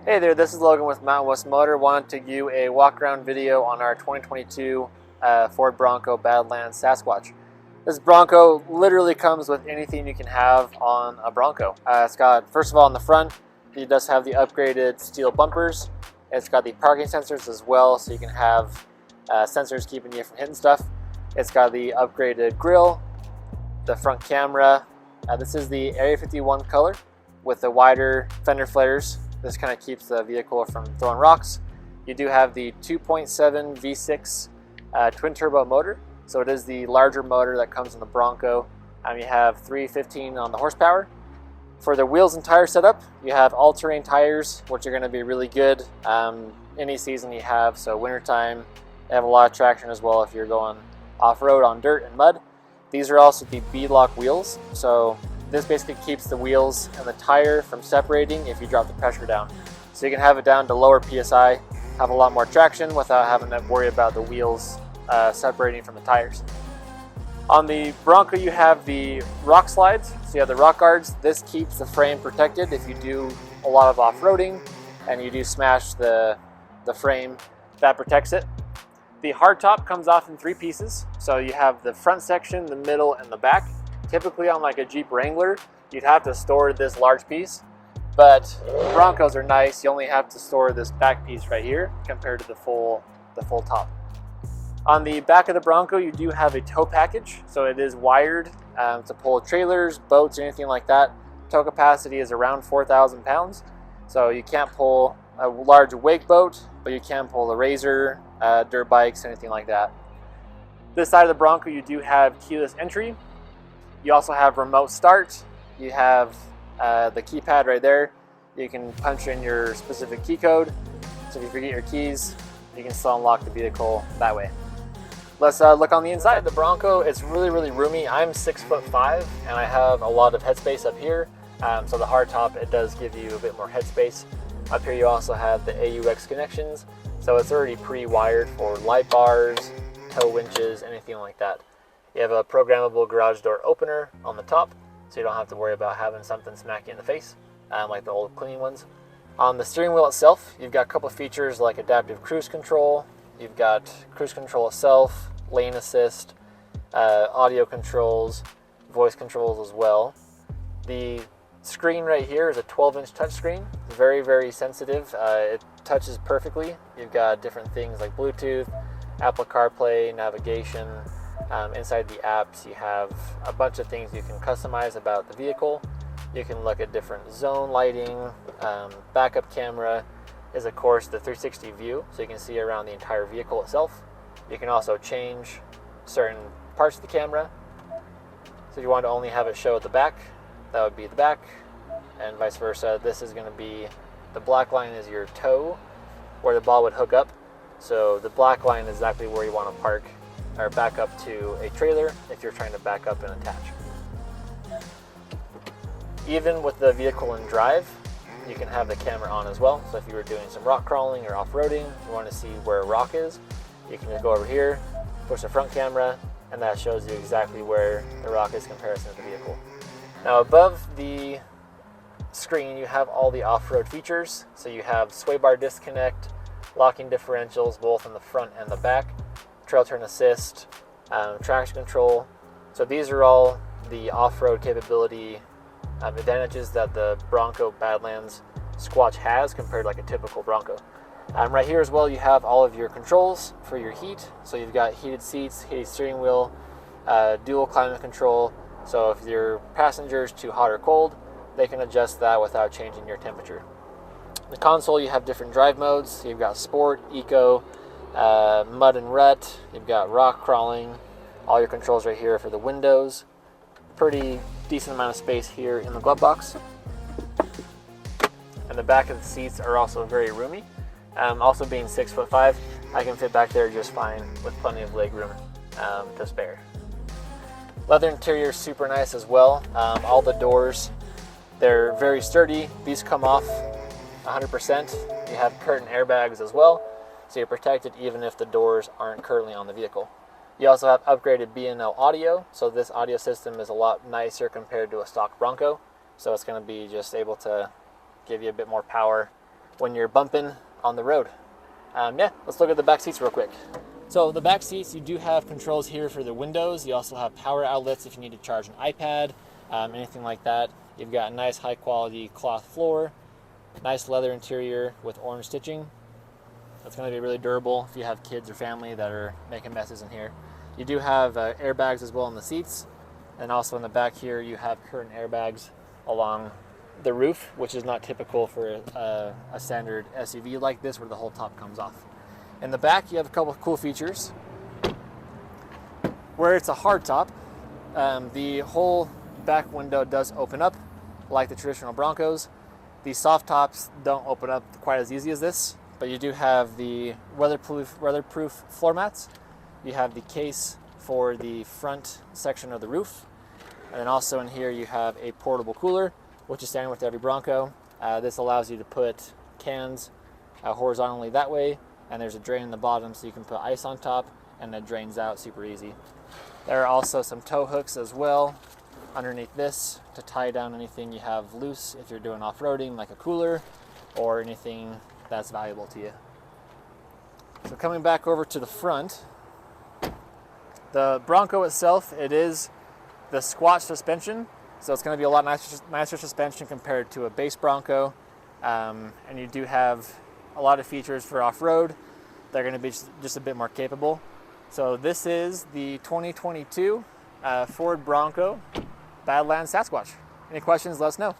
Hey there, this is Logan with Mountain West Motor. Wanted to give you a walk-around video on our 2022 Ford Bronco Badlands Sasquatch. This Bronco literally comes with anything you can have on a Bronco. It's got, first of all, on the front, it does have the upgraded steel bumpers. It's got the parking sensors as well, so you can have sensors keeping you from hitting stuff. It's got the upgraded grille, the front camera. This is the Area 51 color with the wider fender flares. This kind of keeps the vehicle from throwing rocks. You do have the 2.7 V6 twin turbo motor, so it is the larger motor that comes in the Bronco. You have 315 on the horsepower. For the wheels and tire setup, you have all-terrain tires, which are going to be really good any season you have. So wintertime, they have a lot of traction as well if you're going off-road on dirt and mud. These are also the beadlock wheels, so this basically keeps the wheels and the tire from separating if you drop the pressure down. So you can have it down to lower PSI, have a lot more traction without having to worry about the wheels separating from the tires. On the Bronco, you have the rock slides, so you have the rock guards. This keeps the frame protected if you do a lot of off-roading and you do smash the frame, that protects it. The hardtop comes off in 3 pieces, so you have the front section, the middle, and the back. Typically on like a Jeep Wrangler, you'd have to store this large piece, but Broncos are nice. You only have to store this back piece right here compared to the full top. On the back of the Bronco, you do have a tow package, so it is wired to pull trailers, boats, anything like that. Tow capacity is around 4,000 pounds, so you can't pull a large wake boat, but you can pull a Razor, dirt bikes, anything like that. This side of the Bronco, you do have keyless entry. You also have remote start. You have the keypad right there. You can punch in your specific key code. So if you forget your keys, you can still unlock the vehicle that way. Let's look on the inside of the Bronco. It's really, really roomy. I'm 6'5", and I have a lot of headspace up here. So the hardtop, it does give you a bit more headspace. Up here you also have the AUX connections. So it's already pre-wired for light bars, tow winches, anything like that. You have a programmable garage door opener on the top, so you don't have to worry about having something smack you in the face, like the old clean ones. On the steering wheel itself, you've got a couple of features like adaptive cruise control. You've got cruise control itself, lane assist, audio controls, voice controls as well. The screen right here is a 12-inch touchscreen. Very, very sensitive. It touches perfectly. You've got different things like Bluetooth, Apple CarPlay, navigation. Inside the apps, you have a bunch of things you can customize about the vehicle. You can look at different zone lighting. Backup camera is, of course, the 360 view, so you can see around the entire vehicle itself. You can also change certain parts of the camera. So if you want to only have it show at the back, that would be the back, and vice versa. This is going to be, the black line is your toe, where the ball would hook up. So the black line is exactly where you want to park or back up to a trailer if you're trying to back up and attach. Even with the vehicle in drive, you can have the camera on as well. So if you were doing some rock crawling or off-roading, you want to see where a rock is, you can just go over here, push the front camera, and that shows you exactly where the rock is in comparison to the vehicle. Now above the screen, you have all the off-road features. So you have sway bar disconnect, locking differentials both in the front and the back, trail turn assist, traction control. So these are all the off-road capability advantages that the Bronco Badlands Squatch has compared to like a typical Bronco. Right here as well, you have all of your controls for your heat. So you've got heated seats, heated steering wheel, dual climate control. So if your passenger is too hot or cold, they can adjust that without changing your temperature. The console, you have different drive modes. So you've got Sport, Eco, mud and rut. You've got rock crawling. All your controls right here for the windows. Pretty decent amount of space here in the glove box. And the back of the seats are also very roomy. Also being 6'5", I can fit back there just fine with plenty of leg room to spare. Leather interior is super nice as well. All the doors, they're very sturdy. These come off 100%. You have curtain airbags as well, so you're protected even if the doors aren't currently on the vehicle. You also have upgraded B&O audio, so this audio system is a lot nicer compared to a stock Bronco. So it's going to be just able to give you a bit more power when you're bumping on the road. Yeah, let's look at the back seats real quick. So the back seats, you do have controls here for the windows. You also have power outlets if you need to charge an iPad, anything like that. You've got a nice high quality cloth floor, nice leather interior with orange stitching. That's going to be really durable if you have kids or family that are making messes in here. You do have airbags as well in the seats, and also in the back here you have curtain airbags along the roof, which is not typical for a standard SUV like this where the whole top comes off. In the back you have a couple of cool features. Where it's a hard top, the whole back window does open up like the traditional Broncos. The soft tops don't open up quite as easy as this, but you do have the weatherproof floor mats. You have the case for the front section of the roof. And then also in here you have a portable cooler, which is standard with every Bronco. This allows you to put cans horizontally that way, and there's a drain in the bottom so you can put ice on top, and it drains out super easy. There are also some tow hooks as well underneath this to tie down anything you have loose if you're doing off-roading, like a cooler or anything that's valuable to you. So coming back over to the front, the Bronco itself, it is the squat suspension, so it's going to be a lot nicer suspension compared to a base Bronco, and you do have a lot of features for off-road. They're going to be just a bit more capable. So this is the 2022 Ford Bronco Badlands Sasquatch. Any questions, let us know.